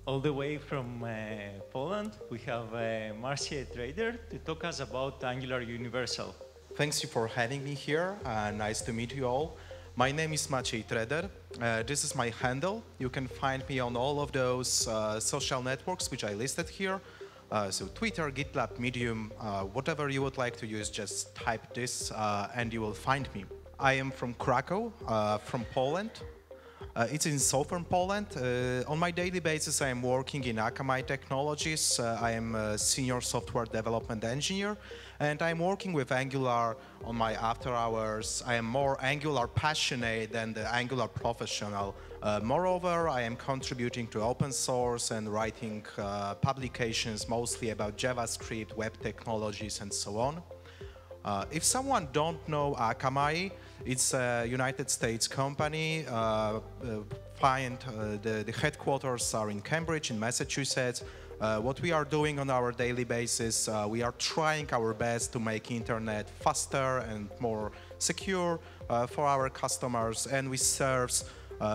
All the way from Poland, we have Maciej Trader to talk us about Angular Universal. Thanks you for having me here. Nice to meet you all. My name is Maciej Trader. This is my handle. You can find me on all of those social networks which I listed here. So Twitter, GitLab, Medium, whatever you would like to use, just type this and you will find me. I am from Krakow, from Poland. It's in southern Poland. On my daily basis, I am working in Akamai Technologies. I am a senior software development engineer, and I'm working with Angular on my after hours. I am more Angular passionate than the Angular professional. Moreover, I am contributing to open source and writing publications mostly about JavaScript, web technologies, and so on. If someone don't know Akamai, it's a United States company. The headquarters are in Cambridge, in Massachusetts. What we are doing on our daily basis, we are trying our best to make internet faster and more secure for our customers, and we serve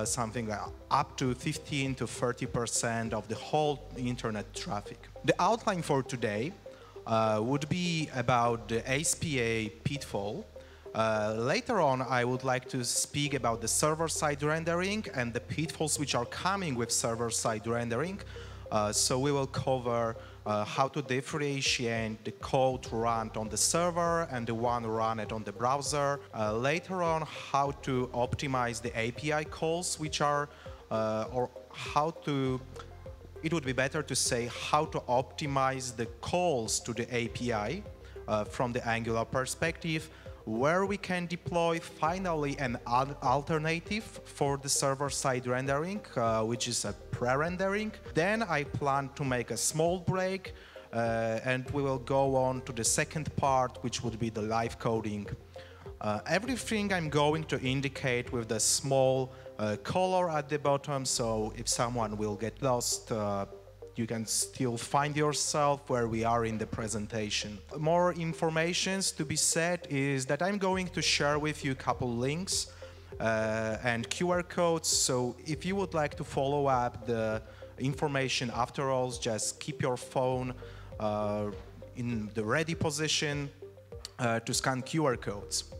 something like up to 15 to 30% of the whole internet traffic. The outline for today would be about the ASPA pitfall. Later on, I would like to speak about the server-side rendering and the pitfalls which are coming with server-side rendering. So we will cover how to differentiate the code run on the server and the one run on the browser. Later on, how to optimize the API calls, which are, or how to, it would be better to say how to optimize the calls to the API from the Angular perspective, where we can deploy finally an alternative for the server-side rendering, which is a pre-rendering. Then I plan to make a small break and we will go on to the second part, which would be the live coding. Everything I'm going to indicate with the small color at the bottom, so if someone will get lost, you can still find yourself where we are in the presentation. More informations to be said is that I'm going to share with you a couple links and QR codes, so if you would like to follow up the information after all, just keep your phone in the ready position to scan QR codes.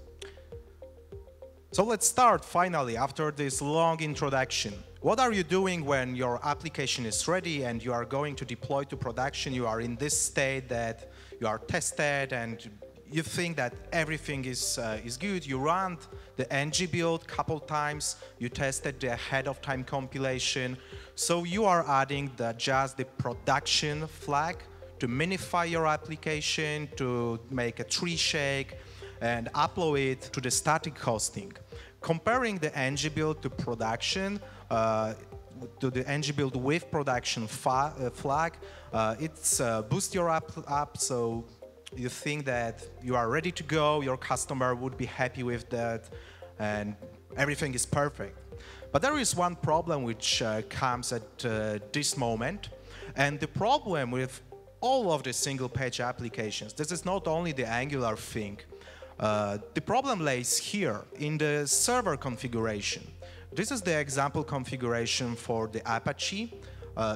So let's start finally after this long introduction. What are you doing when your application is ready and you are going to deploy to production? You are in this state that you are tested and you think that everything is good. You run the ng build a couple times. You tested the ahead of time compilation. So you are adding just the production flag to minify your application, to make a tree shake and upload it to the static hosting. Comparing the ng build to production, to the ng build with production flag, it's boost your app up, so you think that you are ready to go, your customer would be happy with that, and everything is perfect. But there is one problem which comes at this moment, and the problem with all of the single page applications, this is not only the Angular thing. The problem lays here in the server configuration. This is the example configuration for the Apache.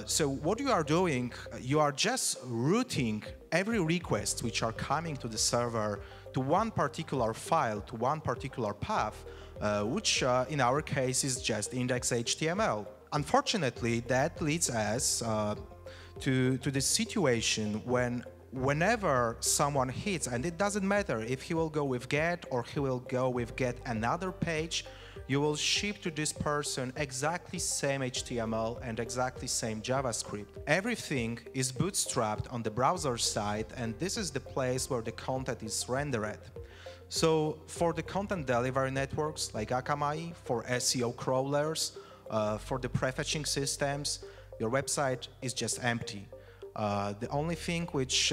So what you are doing, you are just routing every request which are coming to the server to one particular file, to one particular path, which in our case is just index.html. Unfortunately, that leads us to the situation whenever someone hits, and it doesn't matter if he will go with get or he will go with get another page, you will ship to this person exactly same HTML and exactly same JavaScript. Everything is bootstrapped on the browser side, and this is the place where the content is rendered. So for the content delivery networks like Akamai, for SEO crawlers, for the prefetching systems, your website is just empty. The only thing which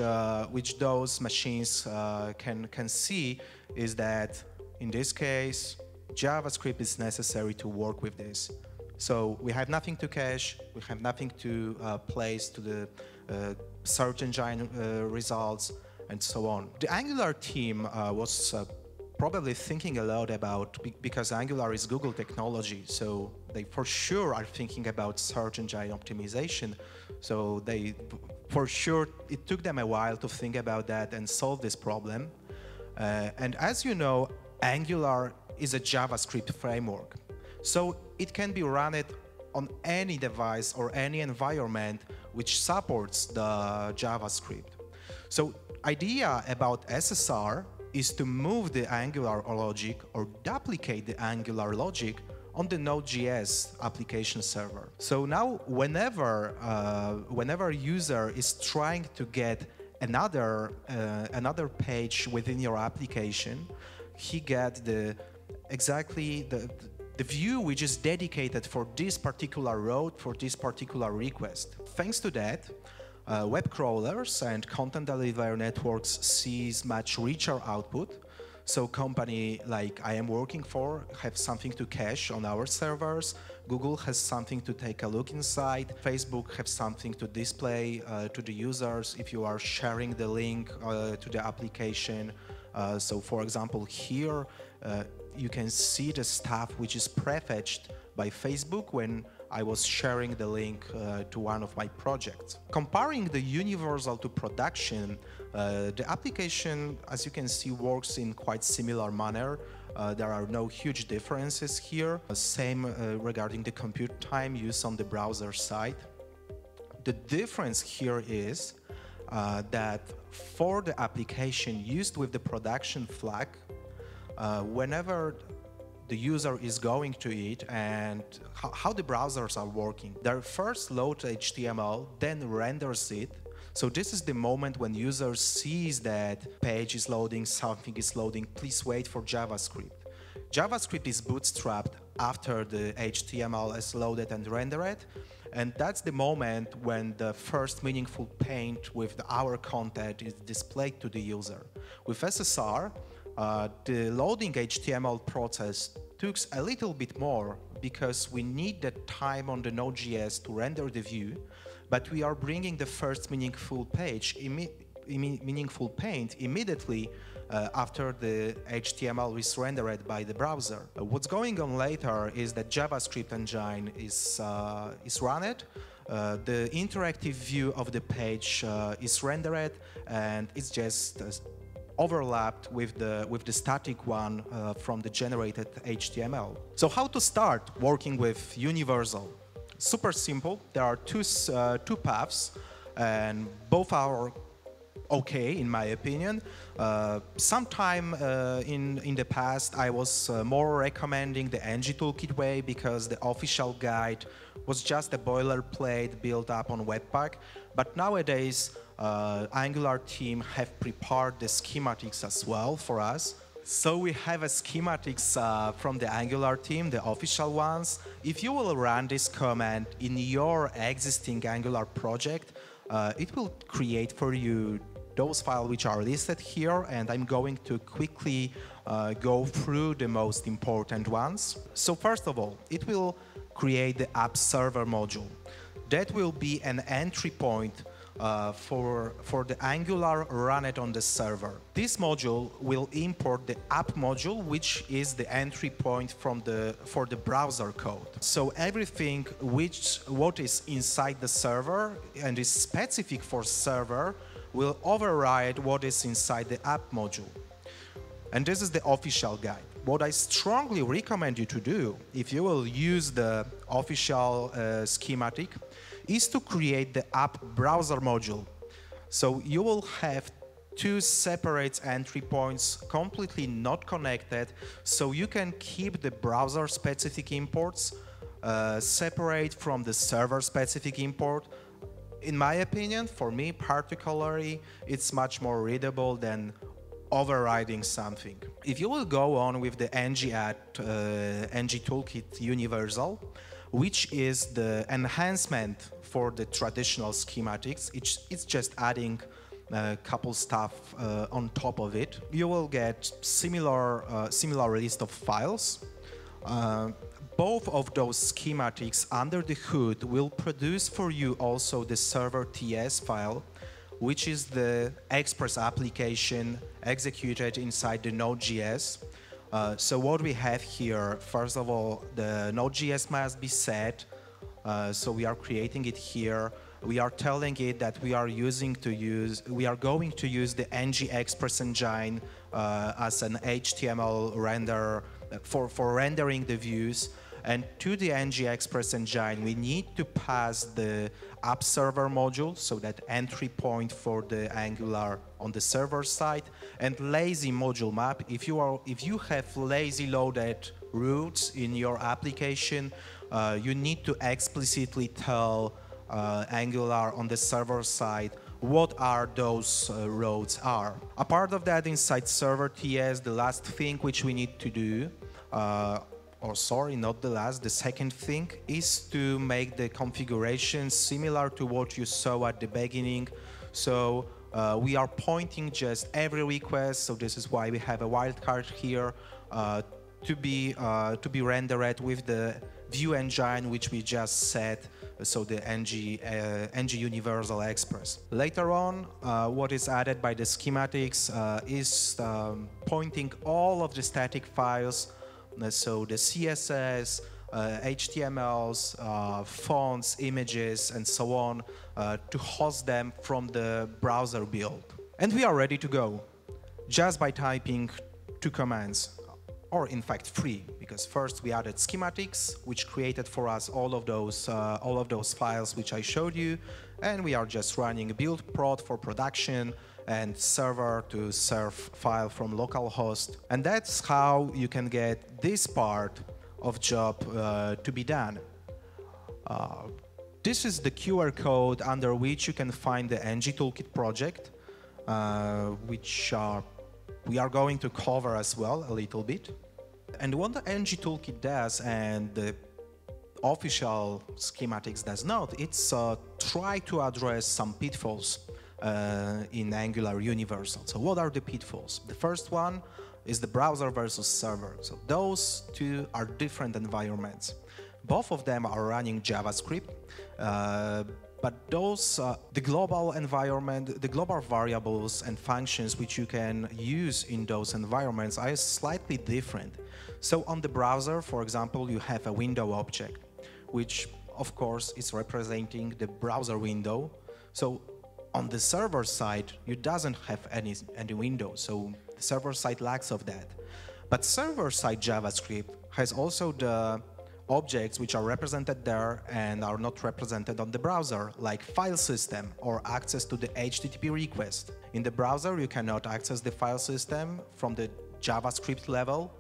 those machines can see is that in this case JavaScript is necessary to work with this. So we have nothing to cache, we have nothing to place to the search engine results, and so on. The Angular team was probably thinking a lot about, because Angular is Google technology, so they for sure are thinking about search engine optimization. So for sure, it took them a while to think about that and solve this problem. And as you know, Angular is a JavaScript framework. So it can be run on any device or any environment which supports the JavaScript. So idea about SSR is to move the Angular logic or duplicate the Angular logic on the Node.js application server. So now whenever user is trying to get another page within your application, he gets exactly the view which is dedicated for this particular road, for this particular request. Thanks to that, web crawlers and content delivery networks sees much richer output. So company like I am working for have something to cache on our servers. Google has something to take a look inside. Facebook has something to display to the users if you are sharing the link to the application. So for example, here you can see the stuff which is prefetched by Facebook when I was sharing the link to one of my projects. Comparing the universal to production, the application, as you can see, works in quite similar manner. There are no huge differences here. Same regarding the compute time used on the browser side. The difference here is that for the application used with the production flag, whenever the user is going to it and how the browsers are working. They first load HTML, then renders it. So this is the moment when user sees that page is loading, something is loading, please wait for JavaScript. JavaScript is bootstrapped after the HTML is loaded and rendered. And that's the moment when the first meaningful paint with our content is displayed to the user. With SSR, the loading HTML process took a little bit more because we need the time on the Node.js to render the view, but we are bringing the first meaningful paint immediately after the HTML is rendered by the browser. What's going on later is that JavaScript engine is run. The interactive view of the page is rendered, and it's just overlapped with the static one from the generated HTML. So how to start working with Universal? Super simple. There are two paths, and both are okay in my opinion. Sometime in the past I was more recommending the ng toolkit way because the official guide was just a boilerplate built up on Webpack, but nowadays Angular team have prepared the schematics as well for us. So we have a schematics from the Angular team, the official ones. If you will run this command in your existing Angular project, it will create for you those files which are listed here, and I'm going to quickly go through the most important ones. So first of all, it will create the app server module. That will be an entry point for the Angular run it on the server. This module will import the app module, which is the entry point for the browser code. So everything what is inside the server and is specific for server will override what is inside the app module. And this is the official guide. What I strongly recommend you to do, if you will use the official schematic, is to create the app browser module. So you will have two separate entry points, completely not connected, so you can keep the browser-specific imports separate from the server-specific import. In my opinion, for me particularly, it's much more readable than overriding something. If you will go on with the ng-add ng toolkit universal, which is the enhancement for the traditional schematics, it's just adding a couple stuff on top of it. You will get similar list of files. Both of those schematics under the hood will produce for you also the server TS file, which is the Express application executed inside the Node.js. So what we have here, first of all, the Node.js must be set. So we are creating it here. We are telling it that we are going to use the ng-express engine as an HTML render for rendering the views. And to the ng-express engine, we need to pass the app server module, so that entry point for the Angular on the server side, and lazy module map. If you have lazy loaded routes in your application, you need to explicitly tell Angular on the server side what are those roads are. Apart of that, inside server TS, the last thing which we need to do, or sorry, not the last, the second thing is to make the configuration similar to what you saw at the beginning. So we are pointing just every request, so this is why we have a wildcard here, to be rendered with the view engine which we just set, so the ng Universal Express. Later on, what is added by the schematics is pointing all of the static files, so the CSS, HTMLs, fonts, images, and so on, to host them from the browser build. And we are ready to go, just by typing 2 commands. Or in fact 3, because first we added schematics, which created for us all of those files which I showed you, and we are just running build prod for production and server to serve file from localhost. And that's how you can get this part of job to be done. This is the QR code under which you can find the ng-toolkit project, which we are going to cover as well a little bit. And what the ng-toolkit does, and the official schematics does not, it's try to address some pitfalls in Angular Universal. So what are the pitfalls? The first one is the browser versus server. So those two are different environments. Both of them are running JavaScript, but those, the global environment, the global variables and functions which you can use in those environments are slightly different. So on the browser, for example, you have a window object, which of course is representing the browser window. So on the server side, you doesn't have any window, so the server side lacks of that. But server-side JavaScript has also the objects which are represented there and are not represented on the browser, like file system or access to the HTTP request. In the browser, you cannot access the file system from the JavaScript level.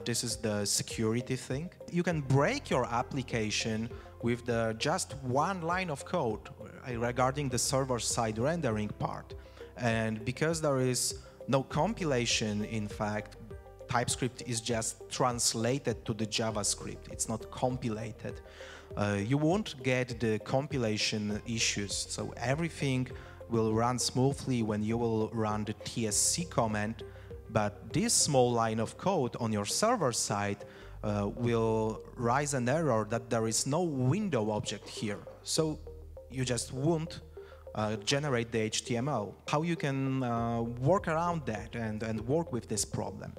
This is the security thing. You can break your application with just one line of code regarding the server-side rendering part. And because there is no compilation, in fact, TypeScript is just translated to the JavaScript. It's not compilated. You won't get the compilation issues. So everything will run smoothly when you will run the tsc command. But this small line of code on your server side will raise an error that there is no window object here. So you just won't generate the HTML. How you can work around that and work with this problem?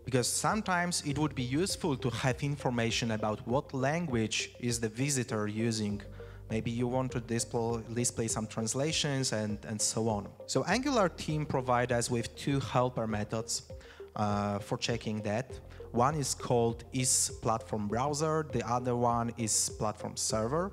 Because sometimes it would be useful to have information about what language is the visitor using. Maybe you want to display some translations and so on. So Angular team provides us with 2 helper methods for checking that. One is called isPlatformBrowser, the other one is platform-server.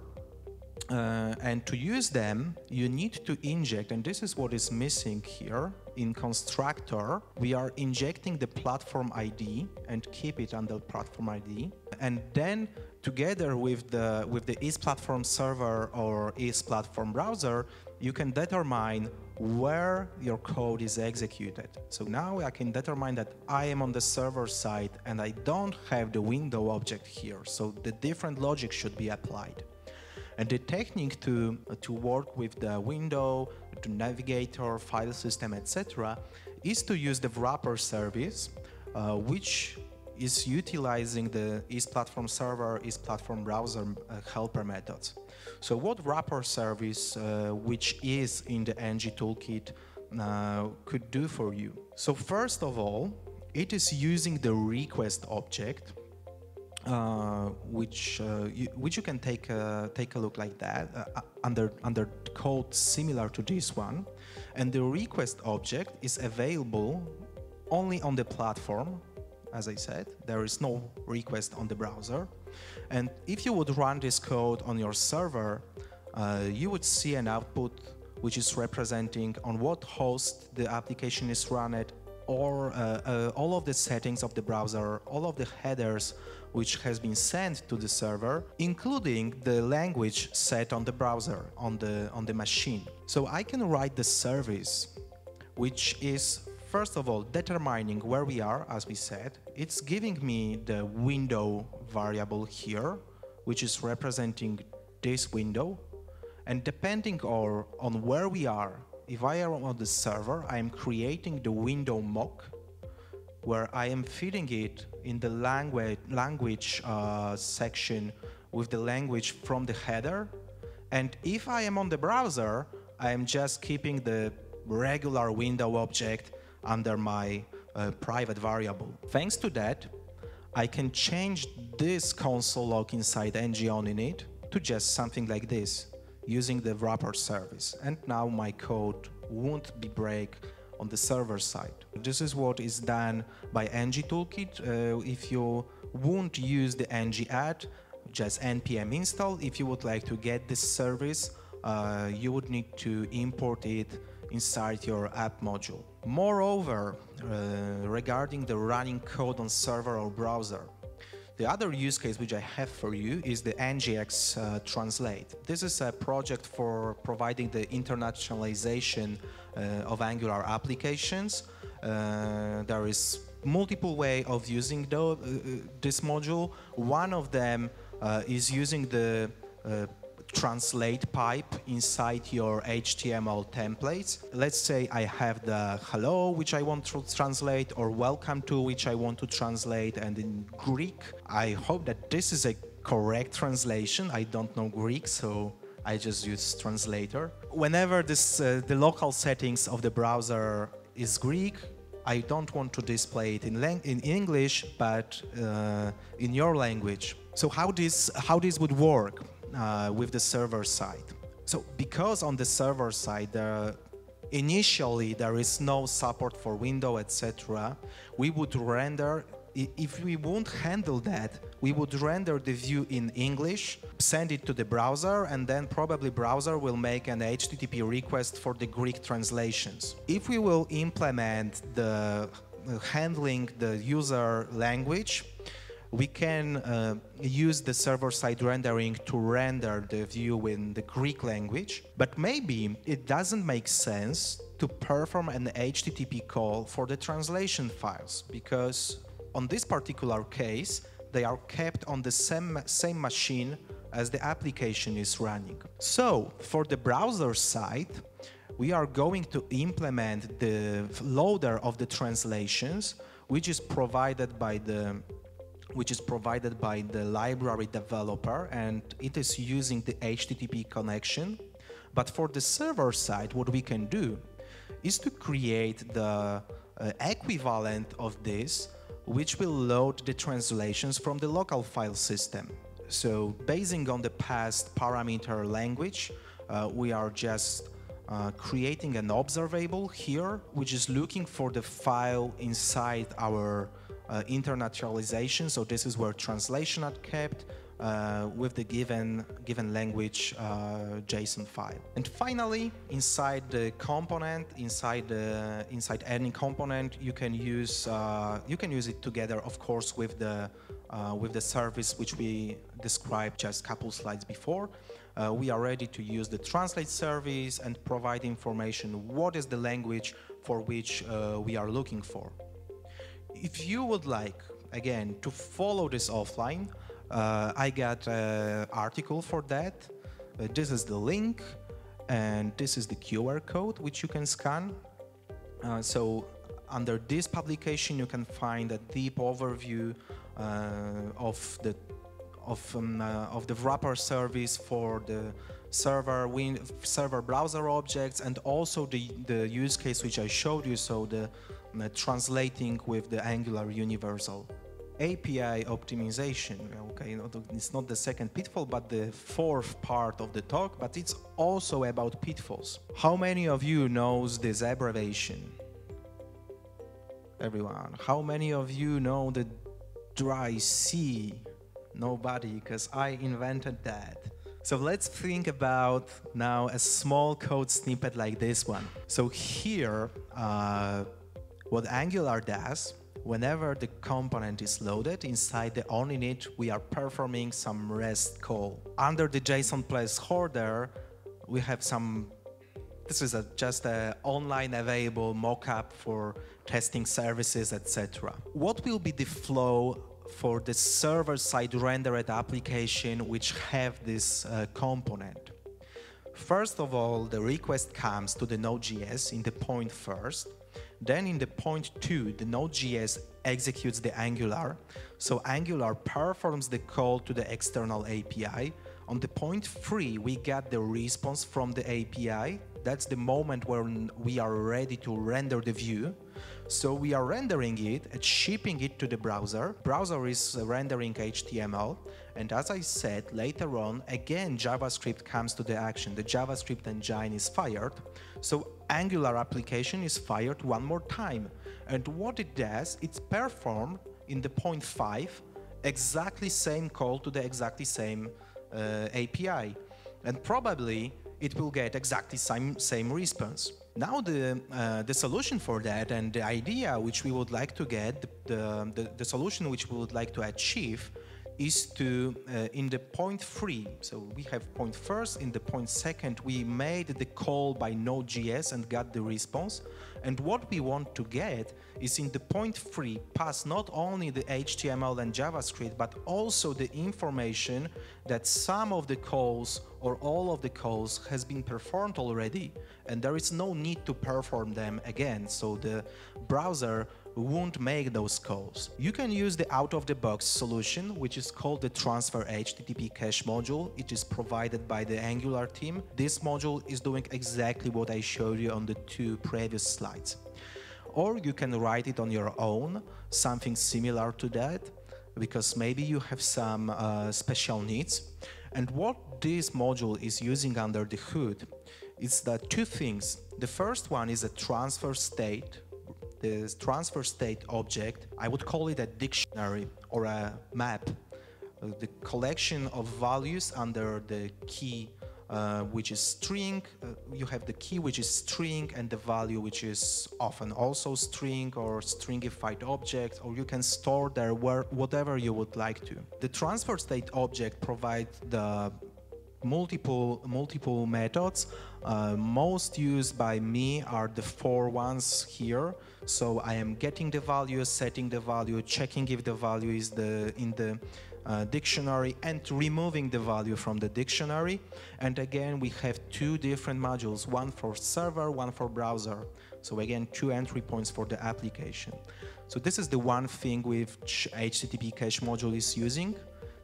And to use them, you need to inject, and this is what is missing here. In constructor, we are injecting the platform ID and keep it under platform ID. And then together with the isPlatformServer or isPlatformBrowser, you can determine where your code is executed. So now I can determine that I am on the server side and I don't have the window object here. So the different logic should be applied. And the technique to work with the window, the navigator, file system, etc., is to use the wrapper service, which is utilizing the is-platform server, is-platform browser helper methods. So what wrapper service, which is in the ng toolkit, could do for you? So first of all, it is using the request object, which you can take a look like that under code similar to this one, and the request object is available only on the platform. As I said, there is no request on the browser, and if you would run this code on your server, you would see an output which is representing on what host the application is run at, or all of the settings of the browser, all of the headers which has been sent to the server, including the language set on the browser, on the machine. So I can write the service, which is first of all determining where we are, as we said. It's giving me the window variable here, which is representing this window, and depending on where we are, if I am on the server, I am creating the window mock, where I am feeding it in the language section with the language from the header. And if I am on the browser, I am just keeping the regular window object under my private variable. Thanks to that, I can change this console log inside ng-oninit to just something like this, using the wrapper service. And now my code won't be break on the server side. This is what is done by ng toolkit. If you won't use the ng-add, just npm install. If you would like to get this service, you would need to import it inside your app module. Moreover, regarding the running code on server or browser, the other use case which I have for you is the NGX Translate. This is a project for providing the internationalization of Angular applications. There is multiple way of using this module. One of them is using the translate pipe inside your HTML templates. Let's say I have the hello, which I want to translate, or welcome to, which I want to translate, and in Greek. I hope that this is a correct translation. I don't know Greek, so I just use translator. Whenever the local settings of the browser is Greek, I don't want to display it in English, but in your language. So how this would work with the server side? So because on the server side initially there is no support for window, etc., we would render, if we won't handle that, we would render the view in English, send it to the browser, and then probably browser will make an HTTP request for the Greek translations. If we will implement the handling the user language, we can use the server-side rendering to render the view in the Greek language, but maybe it doesn't make sense to perform an HTTP call for the translation files, because on this particular case, they are kept on the same machine as the application is running. So, for the browser side, we are going to implement the loader of the translations, which is provided by the library developer, and it is using the HTTP connection. But for the server side, what we can do is to create the equivalent of this, which will load the translations from the local file system. So basing on the past parameter language, we are just creating an observable here, which is looking for the file inside our internationalization. So this is where translation are kept with the given language JSON file. And finally, inside the component, inside any component, you can use it together, of course, with the service which we described just a couple slides before. We are ready to use the translate service and provide information what is the language for which we are looking for. If you would like, again, to follow this offline, I got an article for that. This is the link, and this is the QR code which you can scan. So under this publication, you can find a deep overview of the wrapper service for the server browser objects, and also the use case which I showed you, so the translating with the Angular Universal. API optimization, okay, it's not the second pitfall, but the fourth part of the talk, but it's also about pitfalls. How many of you knows this abbreviation? Everyone. How many of you know the dry C? Nobody, because I invented that. So let's think about now a small code snippet like this one. So here, what Angular does, whenever the component is loaded inside the onInit, we are performing some REST call. Under the JSON placeholder, we have some. This is just an online available mockup for testing services, etc. What will be the flow for the server-side rendered application which have this component? First of all, the request comes to the Node.js in the point first. Then in the point 2, the Node.js executes the Angular. So Angular performs the call to the external API. On the point 3, we get the response from the API. That's the moment when we are ready to render the view. So we are rendering it and shipping it to the browser. Browser is rendering HTML. And as I said, later on, again, JavaScript comes to the action. The JavaScript engine is fired. So Angular application is fired one more time. And what it does, it's performed in the point 5, exactly same call to the exactly same API. And probably it will get exactly same response. Now the solution for that, and the idea which we would like to get, the solution which we would like to achieve, is to in the point 3, so we have point first, in the point second we made the call by Node.js and got the response, and what we want to get is in the point 3 pass not only the HTML and JavaScript but also the information that some of the calls or all of the calls has been performed already and there is no need to perform them again, so the browser won't make those calls. You can use the out-of-the-box solution, which is called the Transfer HTTP Cache module. It is provided by the Angular team. This module is doing exactly what I showed you on the 2 previous slides. Or you can write it on your own, something similar to that, because maybe you have some special needs. And what this module is using under the hood is the 2 things. The first one is a transfer state. The transfer state object, I would call it a dictionary or a map, the collection of values under the key which is string. You have the key which is string and the value which is often also string or stringified object, or you can store there whatever you would like to. The transfer state object provides the multiple methods. Most used by me are the 4 ones here. So I am getting the value, setting the value, checking if the value is in the dictionary, and removing the value from the dictionary. And again, we have 2 different modules, one for server, one for browser. So again, 2 entry points for the application. So this is the one thing which HTTP cache module is using.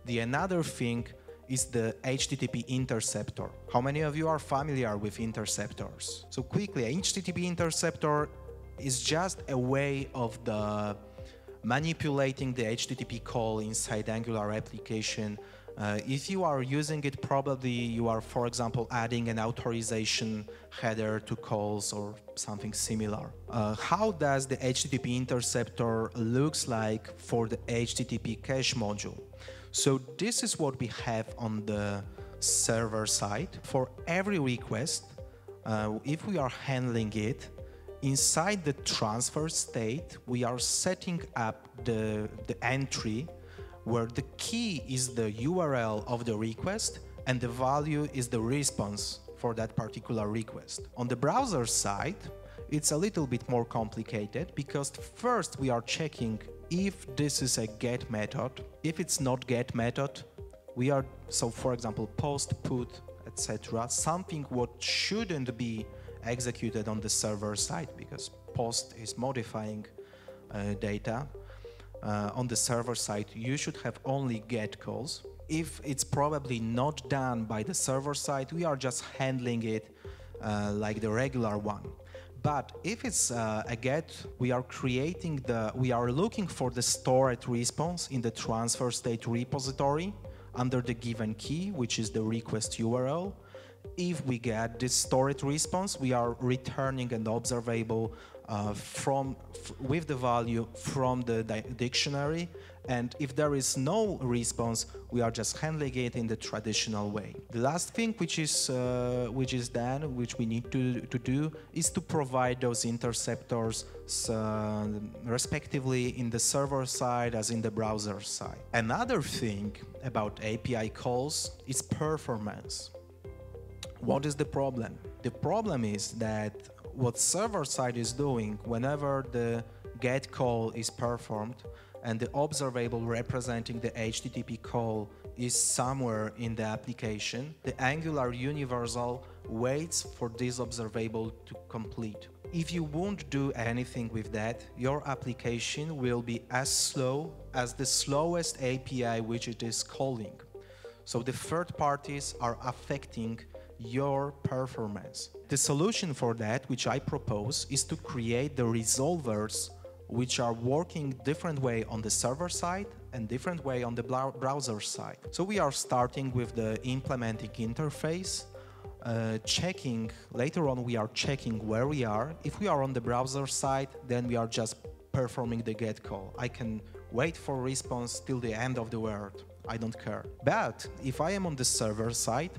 The another thing is the HTTP interceptor. How many of you are familiar with interceptors? So quickly, HTTP interceptor is just a way of manipulating the HTTP call inside Angular application. If you are using it, probably you are, for example, adding an authorization header to calls or something similar. How does the HTTP interceptor looks like for the HTTP cache module? So this is what we have on the server side. For every request, if we are handling it, inside the transfer state, we are setting up the entry where the key is the URL of the request and the value is the response for that particular request. On the browser side, it's a little bit more complicated because first we are checking if this is a get method. If it's not get method, we are, so for example, post, put, etc. Something what shouldn't be executed on the server side, because post is modifying data on the server side, you should have only GET calls. If it's probably not done by the server side, we are just handling it like the regular one. But if it's a GET, we are looking for the stored response in the transfer state repository under the given key, which is the request URL. If we get this stored response, we are returning an observable with the value from the dictionary, and if there is no response, we are just handling it in the traditional way. The last thing which we need to do is to provide those interceptors respectively in the server side as in the browser side. Another thing about API calls is performance. What is the problem? The problem is that what server side is doing whenever the GET call is performed and the observable representing the HTTP call is somewhere in the application, the Angular Universal waits for this observable to complete. If you won't do anything with that, your application will be as slow as the slowest API which it is calling. So the third parties are affecting your performance. The solution for that, which I propose, is to create the resolvers which are working different way on the server side and different way on the browser side. So we are starting with the implementing interface, later on we are checking where we are. If we are on the browser side, then we are just performing the GET call. I can wait for response till the end of the word. I don't care. But if I am on the server side,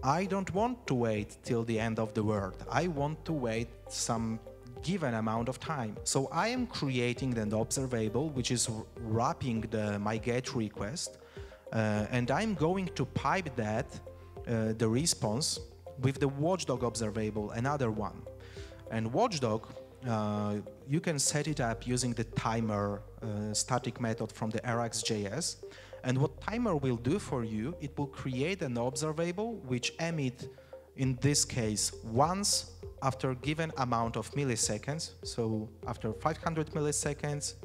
I don't want to wait till the end of the word. I want to wait some given amount of time. So I am creating an observable which is wrapping my GET request, and I'm going to pipe that, the response, with the watchdog observable, another one. And watchdog, you can set it up using the timer static method from the RxJS. And what timer will do for you, it will create an observable which emit, in this case, once after given amount of milliseconds, so after 500 milliseconds,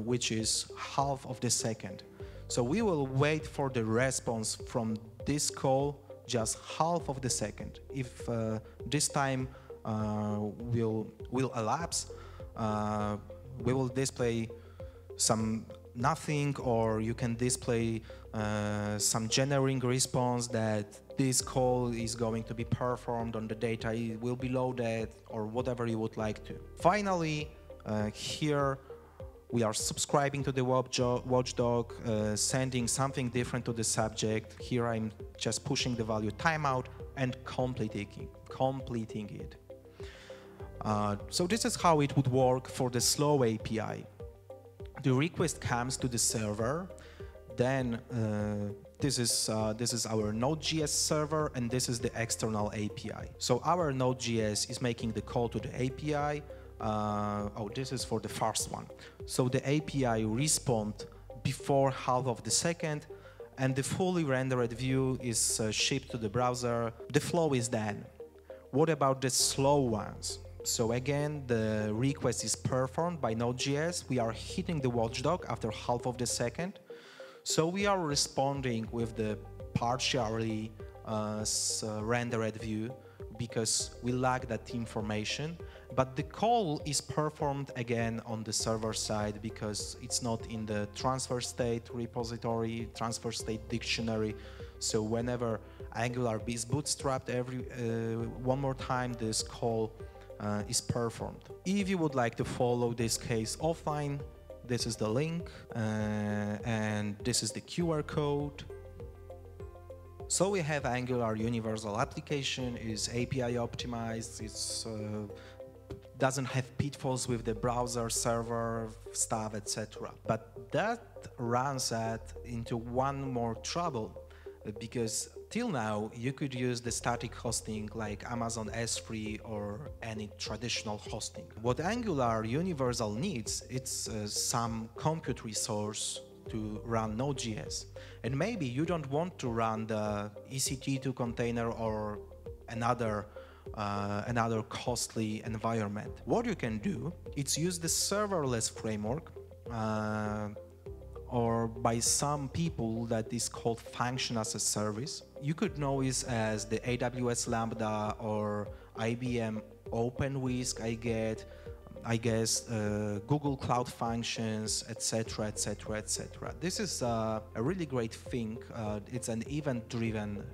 which is half of the second. So we will wait for the response from this call just half of the second. If this time will elapse, we will display some nothing, or you can display some generating response that this call is going to be performed on the data, it will be loaded, or whatever you would like to. Finally, here we are subscribing to the watchdog, sending something different to the subject. Here I'm just pushing the value timeout and completing it. So this is how it would work for the slow API. The request comes to the server, then this is our Node.js server, and this is the external API. So our Node.js is making the call to the API. This is for the first one. So the API responds before half of the second, and the fully rendered view is shipped to the browser. The flow is done. What about the slow ones? So again, the request is performed by Node.js. We are hitting the watchdog after half of the second. So we are responding with the partially rendered view because we lack that information. But the call is performed again on the server side because it's not in the transfer state repository, transfer state dictionary. So whenever Angular is bootstrapped one more time, this call is performed. If you would like to follow this case offline, this is the link, and this is the QR code. So we have Angular Universal application, is API optimized, it's doesn't have pitfalls with the browser, server stuff, etc. But that runs into one more trouble, because till now you could use the static hosting like Amazon S3 or any traditional hosting. What Angular Universal needs, it's some compute resource to run Node.js. And maybe you don't want to run the EC2 container or another another costly environment. What you can do, it's use the serverless framework, or by some people that is called function as a service. You could know it as the AWS Lambda or IBM OpenWhisk, I guess, Google Cloud Functions, etc., etc., etc. This is a really great thing. It's an event-driven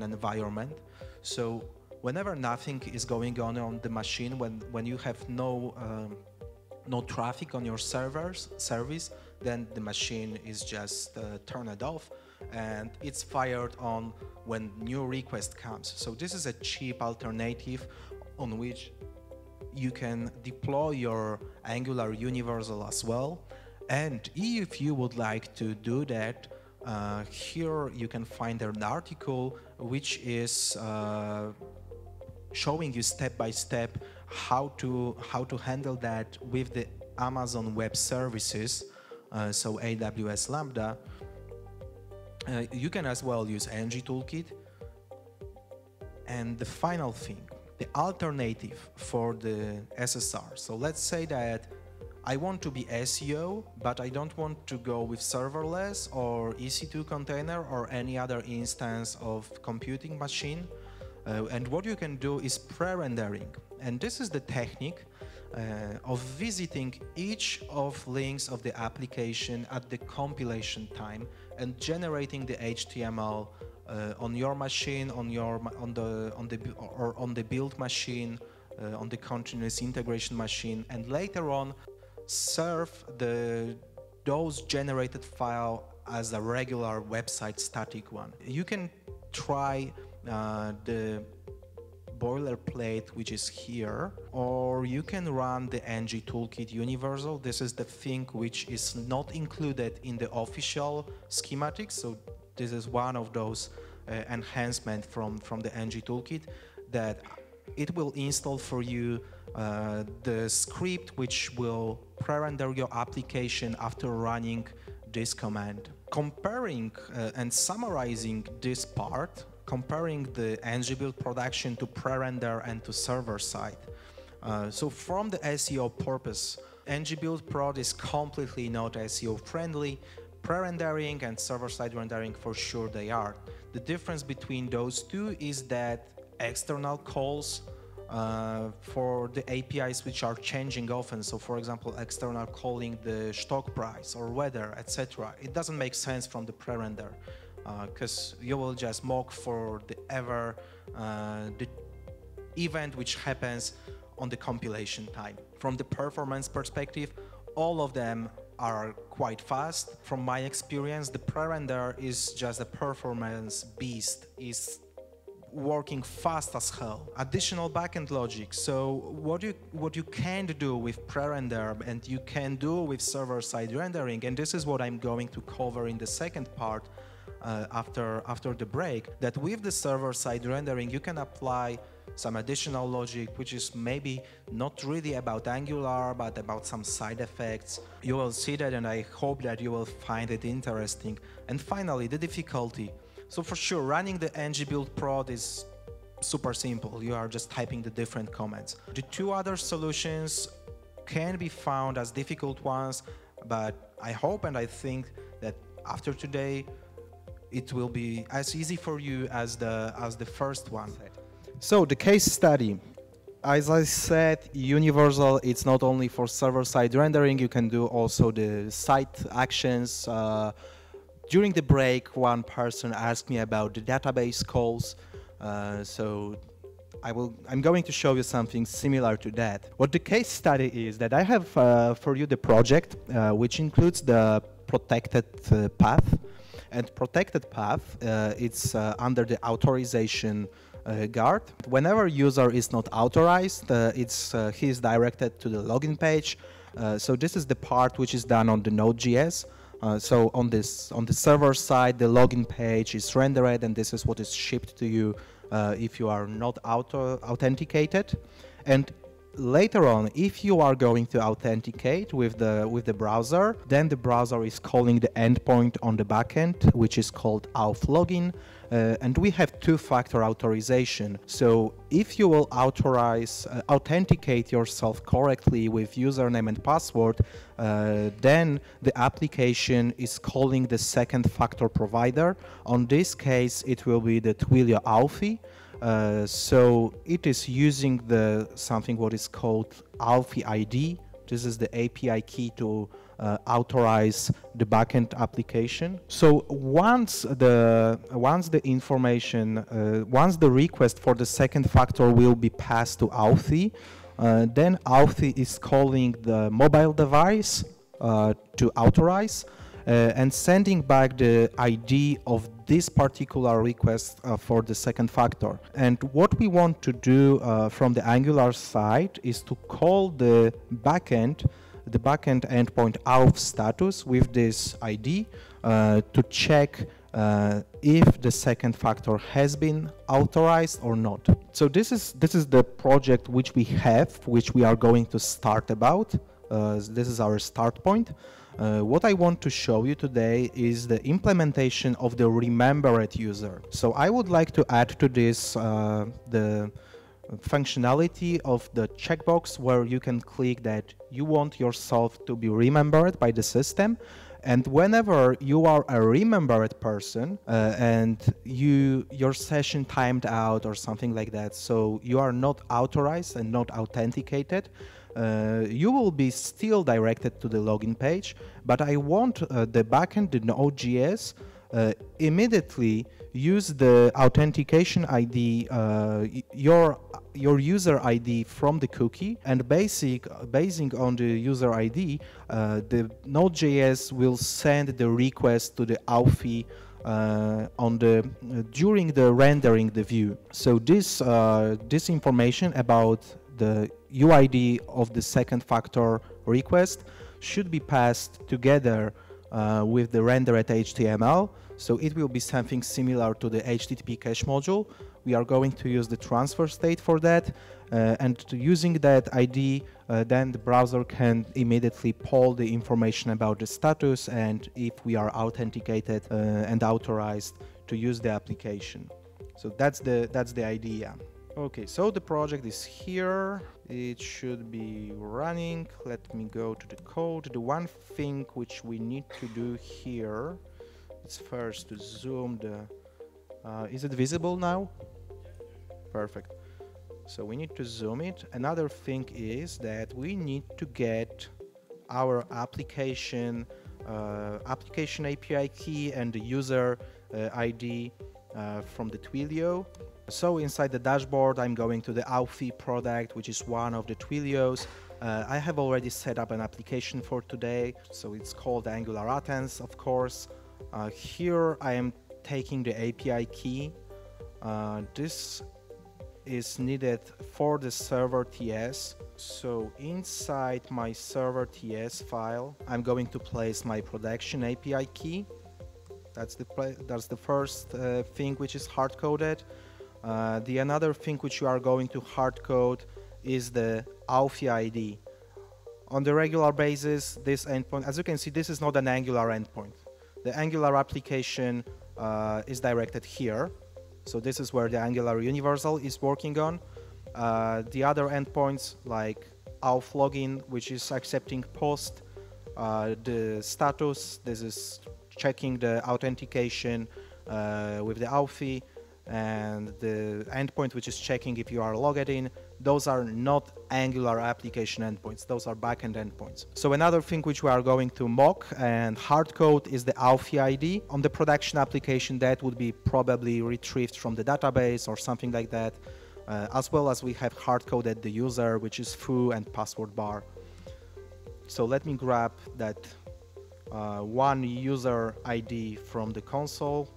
environment. So whenever nothing is going on the machine, when you have no traffic on your service, then the machine is just turned off and it's fired on when new request comes. So this is a cheap alternative on which you can deploy your Angular Universal as well. And if you would like to do that, here you can find an article which is showing you step by step how to handle that with the Amazon Web Services, so AWS Lambda. You can as well use ng Toolkit. And the final thing, the alternative for the SSR. So let's say that I want to be SEO, but I don't want to go with serverless or EC2 container or any other instance of computing machine. And what you can do is pre-rendering. And this is the technique of visiting each of links of the application at the compilation time and generating the HTML on your machine, on the build machine, on the continuous integration machine, and later on serve those generated file as a regular website static one. You can try the boilerplate which is here, or you can run the ng Toolkit Universal. This is the thing which is not included in the official schematics, so this is one of those enhancements from the ng Toolkit, that it will install for you the script which will pre-render your application after running this command. Comparing and summarizing this part, comparing the ng-build production to pre-render and to server side. So from the SEO purpose, ng-build prod is completely not SEO friendly. Pre-rendering and server-side rendering, for sure they are. The difference between those two is that external calls for the APIs which are changing often, so for example external calling the stock price or weather, etc., it doesn't make sense from the pre-render, because you will just mock for the event which happens on the compilation time. From the performance perspective, all of them are quite fast. From my experience, the pre-render is just a performance beast, is working fast as hell. Additional backend logic. So what you can't do with pre-render and you can do with server-side rendering, and this is what I'm going to cover in the second part after the break, that with the server-side rendering you can apply some additional logic which is maybe not really about Angular but about some side effects. You will see that, and I hope that you will find it interesting. And finally, the difficulty. So for sure, running the ng-build prod is super simple. You are just typing the different commands. The two other solutions can be found as difficult ones, but I hope and I think that after today it will be as easy for you as the first one. So the case study, as I said, Universal, it's not only for server-side rendering, you can do also the site actions. During the break, one person asked me about the database calls, so I'm going to show you something similar to that. What the case study is that I have for you the project, which includes the protected path. And protected path, it's under the authorization guard. Whenever user is not authorized, he is directed to the login page. So this is the part which is done on the Node.js. So on the server side, the login page is rendered, and this is what is shipped to you if you are not authenticated. And later on, if you are going to authenticate with the browser, then the browser is calling the endpoint on the backend, which is called auth login, And we have two-factor authorization. So if you will authenticate yourself correctly with username and password, then the application is calling the second factor provider. On this case, it will be the Twilio Authy. So it is using something what is called Authy ID. This is the API key to authorize the backend application. So once the request for the second factor will be passed to Authy, then Authy is calling the mobile device to authorize and sending back the ID of this particular request for the second factor. And what we want to do from the Angular side is to call the backend endpoint auth status with this ID to check if the second factor has been authorized or not. So this is the project which we are going to start about. This is our start point. What I want to show you today is the implementation of the remembered user. So I would like to add to this the functionality of the checkbox where you can click that you want yourself to be remembered by the system. And whenever you are a remembered person and your session timed out or something like that, so you are not authorized and not authenticated, you will be still directed to the login page, but I want the backend, the Node.js, immediately use the authentication ID, your user ID from the cookie, and basing on the user ID, the Node.js will send the request to the Authy during the rendering the view. So this information about the UID of the second factor request should be passed together with the rendered HTML. So it will be something similar to the HTTP cache module. We are going to use the transfer state for that, and using that ID, then the browser can immediately pull the information about the status and if we are authenticated and authorized to use the application. So that's the idea. Okay, so the project is here. It should be running. Let me go to the code. The one thing which we need to do here is first to zoom the... is it visible now? Perfect. So we need to zoom it. Another thing is that we need to get our application API key and the user ID from the Twilio. So inside the dashboard, I'm going to the Authy product, which is one of the Twilios. I have already set up an application for today, so it's called Angular Athens, of course. Here I am taking the API key. This is needed for the server TS. So inside my server TS file, I'm going to place my production API key. That's the first thing which is hard-coded. The another thing which you are going to hard-code is the Authy ID. On the regular basis, this endpoint, as you can see, this is not an Angular endpoint. The Angular application is directed here. So this is where the Angular Universal is working on. The other endpoints like auth login, which is accepting post, the status, this is checking the authentication with the Authy, and the endpoint which is checking if you are logged in. Those are not Angular application endpoints, those are backend endpoints. So another thing which we are going to mock and hardcode is the Authy ID. On the production application, that would be probably retrieved from the database or something like that, as well as we have hardcoded the user, which is foo and password bar. So let me grab that one user ID from the console,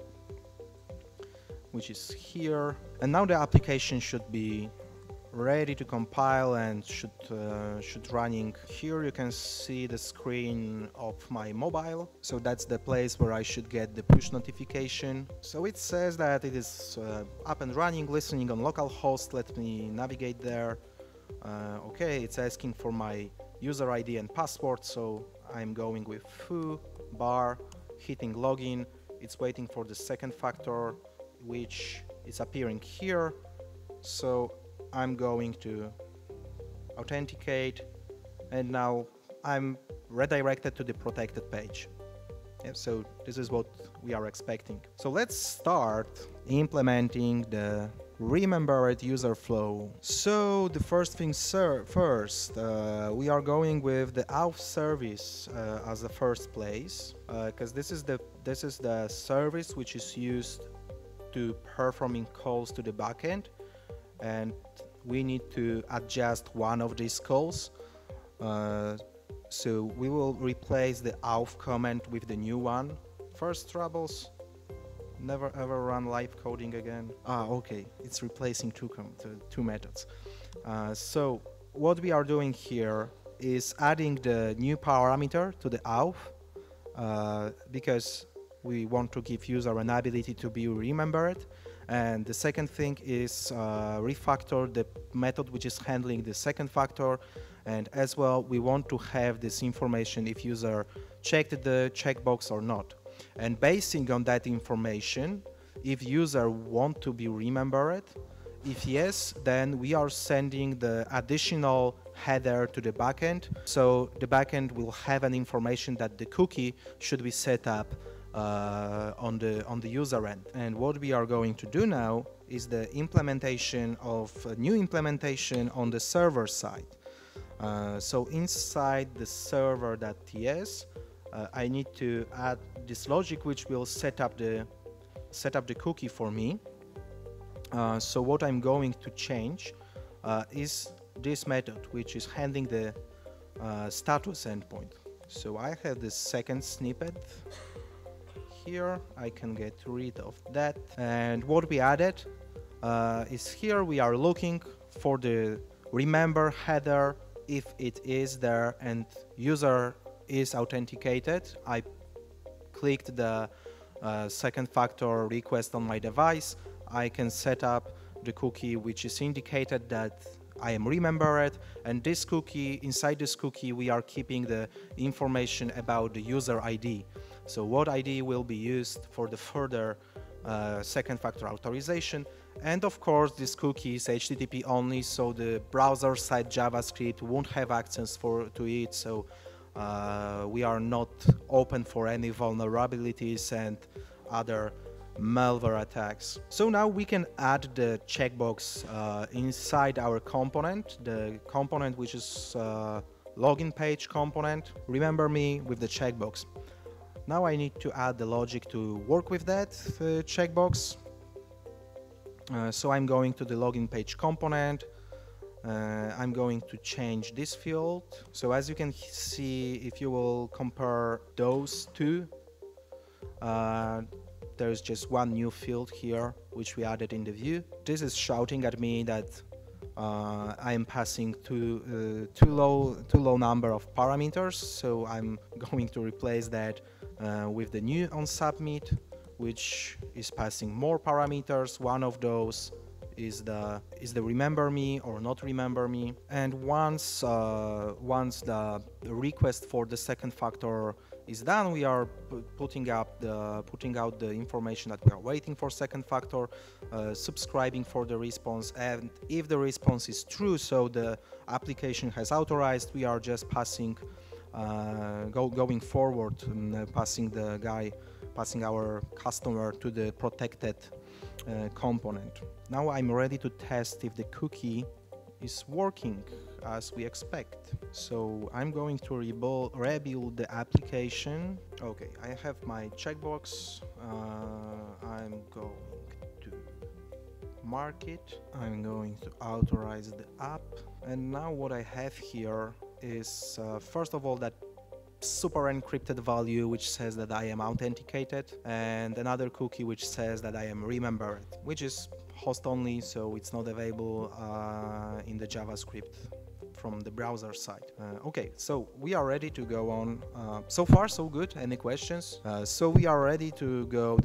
which is here. And now the application should be ready to compile and should running. Here you can see the screen of my mobile. So that's the place where I should get the push notification. So it says that it is up and running, listening on localhost. Let me navigate there. Okay, it's asking for my user ID and password, so I'm going with foo bar, hitting login. It's waiting for the second factor which is appearing here. So I'm going to authenticate, and now I'm redirected to the protected page. Yeah, so this is what we are expecting. So let's start implementing the remembered user flow. So the first things first, we are going with the auth service as the first place, because this is the service which is used to performing calls to the backend, and we need to adjust one of these calls. So we will replace the auth command with the new one. First troubles, never ever run live coding again. Okay, it's replacing two methods. So what we are doing here is adding the new parameter to the auth, because we want to give user an ability to be remembered. And the second thing is refactor the method which is handling the second factor. And as well, we want to have this information if user checked the checkbox or not. And basing on that information, if user want to be remembered, if yes, then we are sending the additional header to the backend. So the backend will have an information that the cookie should be set up on the user end. And what we are going to do now is the implementation of a new implementation on the server side. So inside the server.ts, I need to add this logic which will set up the cookie for me. So what I'm going to change is this method, which is handling the status endpoint. So I have this second snippet here. I can get rid of that. And what we added is here we are looking for the remember header. If it is there and user is authenticated, I clicked the second factor request on my device. I can set up the cookie which is indicated that I am remembered, and this cookie, inside this cookie we are keeping the information about the user ID. So what ID will be used for the further second factor authorization. And of course this cookie is HTTP only, so the browser side JavaScript won't have access to it, so we are not open for any vulnerabilities and other malware attacks. So now we can add the checkbox inside our component, the component which is login page component, remember me, with the checkbox. Now I need to add the logic to work with that checkbox. So I'm going to the login page component. I'm going to change this field. So as you can see, if you will compare those two, there's just one new field here which we added in the view. This is shouting at me that I am passing too low number of parameters, so I'm going to replace that with the new onSubmit, which is passing more parameters. One of those is the remember me or not remember me. And once the request for the second factor is done, we are putting out the information that we are waiting for second factor, subscribing for the response, and if the response is true, so the application has authorized, we are just passing going forward and passing our customer to the protected component. Now I'm ready to test if the cookie is working as we expect. So I'm going to rebuild the application. Okay, I have my checkbox. I'm going to mark it. I'm going to authorize the app. And now what I have here is first of all that super encrypted value which says that I am authenticated, and another cookie which says that I am remembered, which is host only, so it's not available in the JavaScript from the browser side. Okay, so we are ready to go on. So far so good. Any questions? So we are ready to go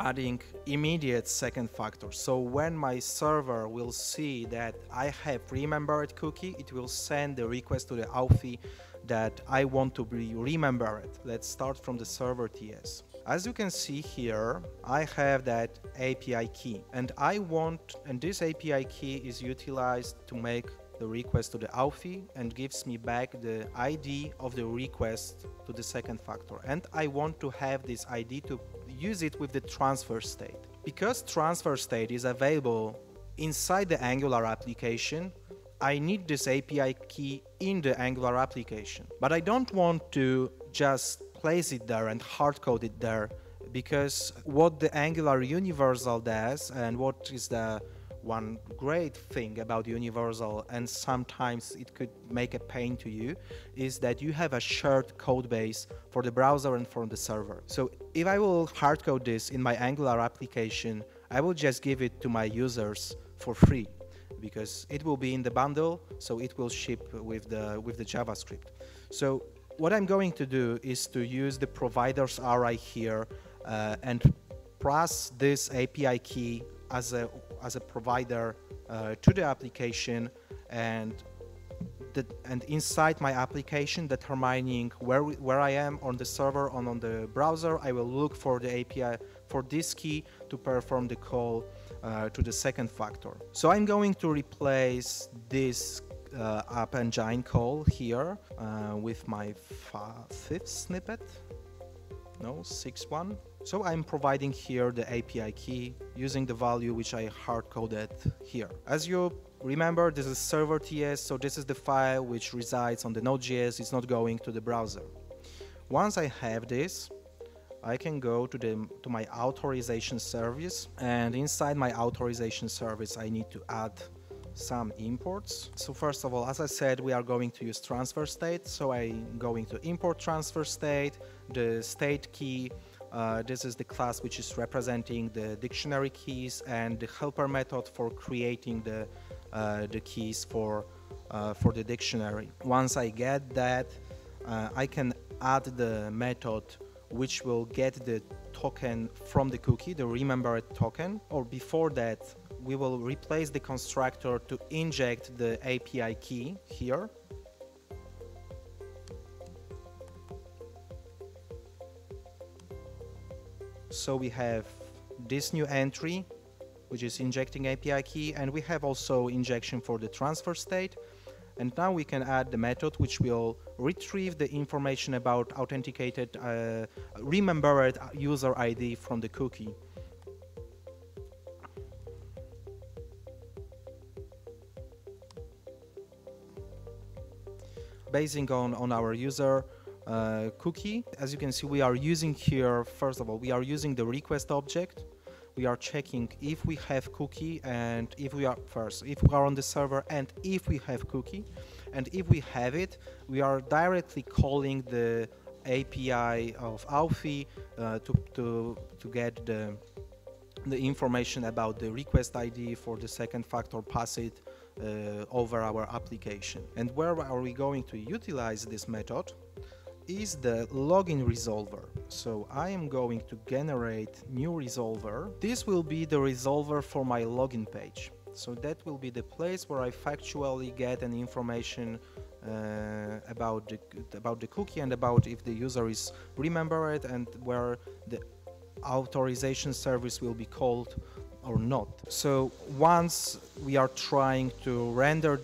adding immediate second factor. So when my server will see that I have remembered cookie, it will send the request to the Authy that I want to be remembered. Let's start from the server TS. As you can see here, I have that API key, and this API key is utilized to make the request to the Authy and gives me back the ID of the request to the second factor. And I want to have this ID to use it with the transfer state. Because transfer state is available inside the Angular application, I need this API key in the Angular application. But I don't want to just place it there and hard-code it there, because what the Angular Universal does, and what is the one great thing about Universal, and sometimes it could make a pain to you, is that you have a shared code base for the browser and for the server. So if I will hard-code this in my Angular application, I will just give it to my users for free, because it will be in the bundle, so it will ship with the JavaScript. So what I'm going to do is to use the providers RI here and pass this API key as a provider to the application, and inside my application, determining where I am on the server and on the browser, I will look for the API for this key to perform the call to the second factor. So I'm going to replace this app engine call here with my fifth snippet. No, sixth one. So I'm providing here the API key using the value which I hard-coded here. As you remember, this is server TS, so this is the file which resides on the Node.js. It's not going to the browser. Once I have this, I can go to my authorization service, and inside my authorization service I need to add some imports. So first of all, as I said, we are going to use transfer state, so I'm going to import transfer state, the state key. This is the class which is representing the dictionary keys, and the helper method for creating the keys for the dictionary. Once I get that, I can add the method which will get the token from the cookie, the remembered token, or before that we will replace the constructor to inject the API key here. So we have this new entry which is injecting API key, and we have also injection for the transfer state. And now we can add the method which will retrieve the information about authenticated remembered user ID from the cookie. Basing on our user cookie, as you can see, we are using here, first of all, we are using the request object. We are checking if we have cookie, and if we are on the server, and if we have cookie, and if we have it, we are directly calling the API of Authy to get the information about the request ID for the second factor, pass it over our application. And where are we going to utilize this method is the login resolver. So I am going to generate new resolver. This will be the resolver for my login page. So that will be the place where I factually get an information about the cookie and about if the user is remembered, and where the authorization service will be called or not. So once we are trying to render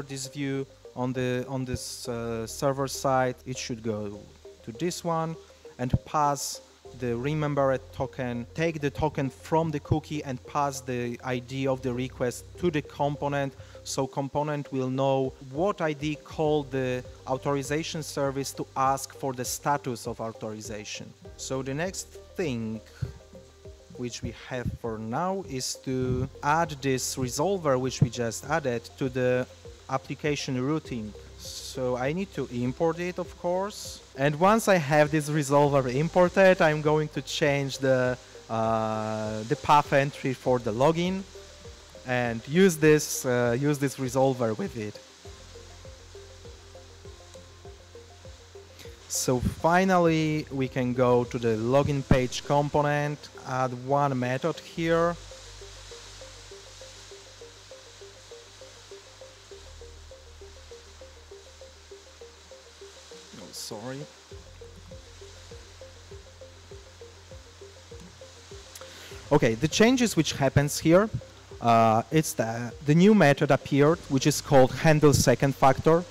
this view on this server side, it should go to this one and pass the remembered token, take the token from the cookie and pass the ID of the request to the component, so component will know what ID call the authorization service to ask for the status of authorization. So the next thing which we have for now is to add this resolver which we just added to the application routing. So I need to import it, of course. And once I have this resolver imported, I'm going to change the path entry for the login and use this resolver with it. So finally, we can go to the login page component, add one method here. Oh, sorry. Okay, the changes which happens here, it's the new method appeared, which is called handle second factor.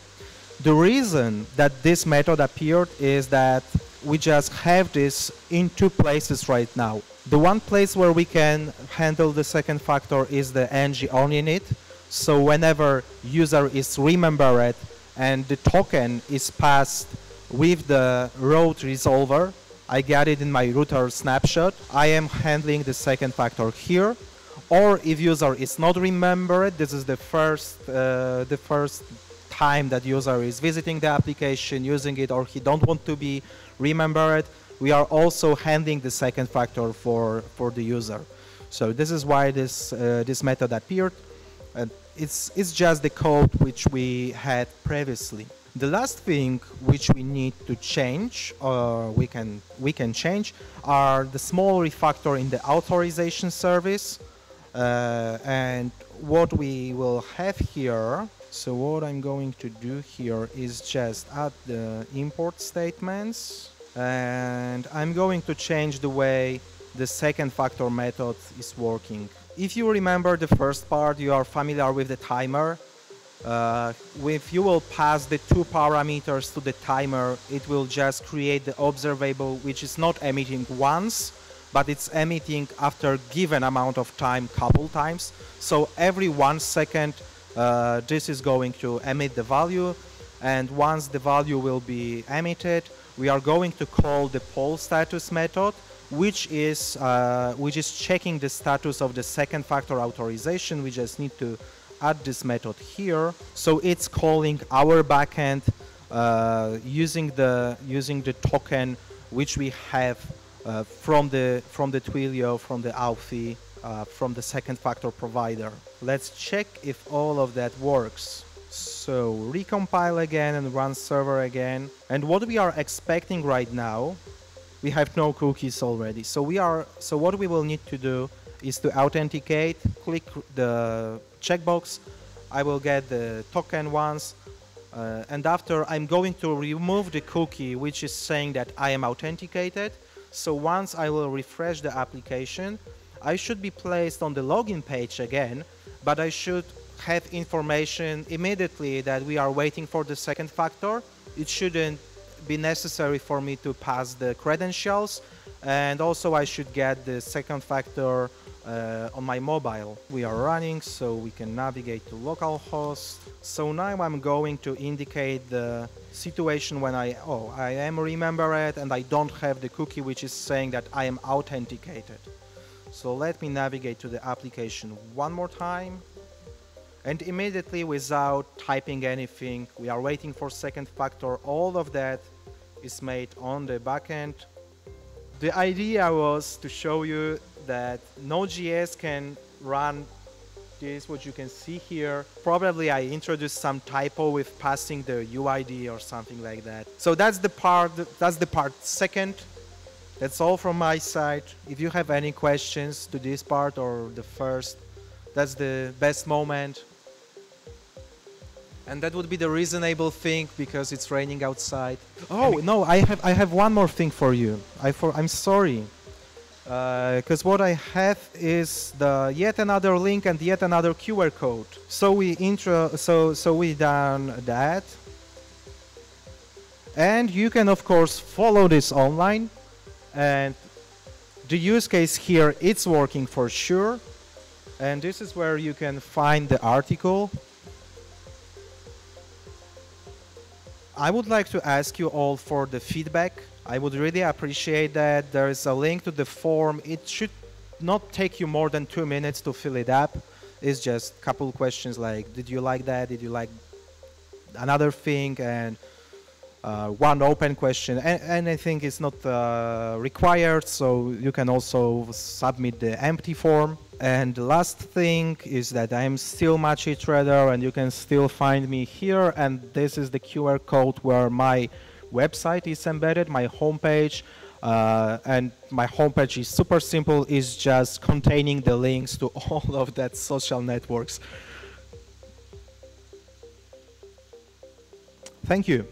The reason that this method appeared is that we just have this in two places right now. The one place where we can handle the second factor is the ng on init. So whenever user is remembered and the token is passed with the route resolver, I get it in my router snapshot, I am handling the second factor here. Or if user is not remembered, this is the first time that user is visiting the application, using it, or he don't want to be remembered, we are also handling the second factor for the user. So this is why this method appeared. It's just the code which we had previously. The last thing which we need to change, or we can change, are the small refactor in the authorization service. And what we will have here, so what I'm going to do here is just add the import statements, and I'm going to change the way the second factor method is working. If you remember the first part, you are familiar with the timer. If you will pass the two parameters to the timer, it will just create the observable, which is not emitting once, but it's emitting after given amount of time, couple times. So every 1 second, this is going to emit the value, and once the value will be emitted, we are going to call the poll status method, which is checking the status of the second factor authorization. We just need to add this method here. So it's calling our backend using the token which we have from the Twilio, from the Authy, from the second factor provider. Let's check if all of that works. So recompile again and run server again. And what we are expecting right now, we have no cookies already. So what we will need to do is to authenticate, click the checkbox. I will get the token once. And after, I'm going to remove the cookie, which is saying that I am authenticated. So once I will refresh the application, I should be placed on the login page again, but I should have information immediately that we are waiting for the second factor. It shouldn't be necessary for me to pass the credentials, and also I should get the second factor on my mobile. We are running, so we can navigate to localhost. So now I'm going to indicate the situation when I am remembered and I don't have the cookie which is saying that I am authenticated. So let me navigate to the application one more time. And immediately, without typing anything, we are waiting for second factor. All of that is made on the backend. The idea was to show you that Node.js can run this, what you can see here. Probably I introduced some typo with passing the UID or something like that. So that's the part second. That's all from my side. If you have any questions to this part or the first, that's the best moment. And that would be the reasonable thing because it's raining outside. Oh no, I have one more thing for you. I'm sorry, because what I have is the yet another link and yet another QR code. So we done that, and you can of course follow this online. And the use case here, it's working for sure. And this is where you can find the article. I would like to ask you all for the feedback. I would really appreciate that. There is a link to the form. It should not take you more than 2 minutes to fill it up. It's just a couple questions like, did you like that? Did you like another thing? And one open question. And I think it's not required, so you can also submit the empty form. And the last thing is that I'm still MachiTrader, and you can still find me here. And this is the QR code where my website is embedded, my homepage. And my homepage is super simple. It's just containing the links to all of that social networks. Thank you.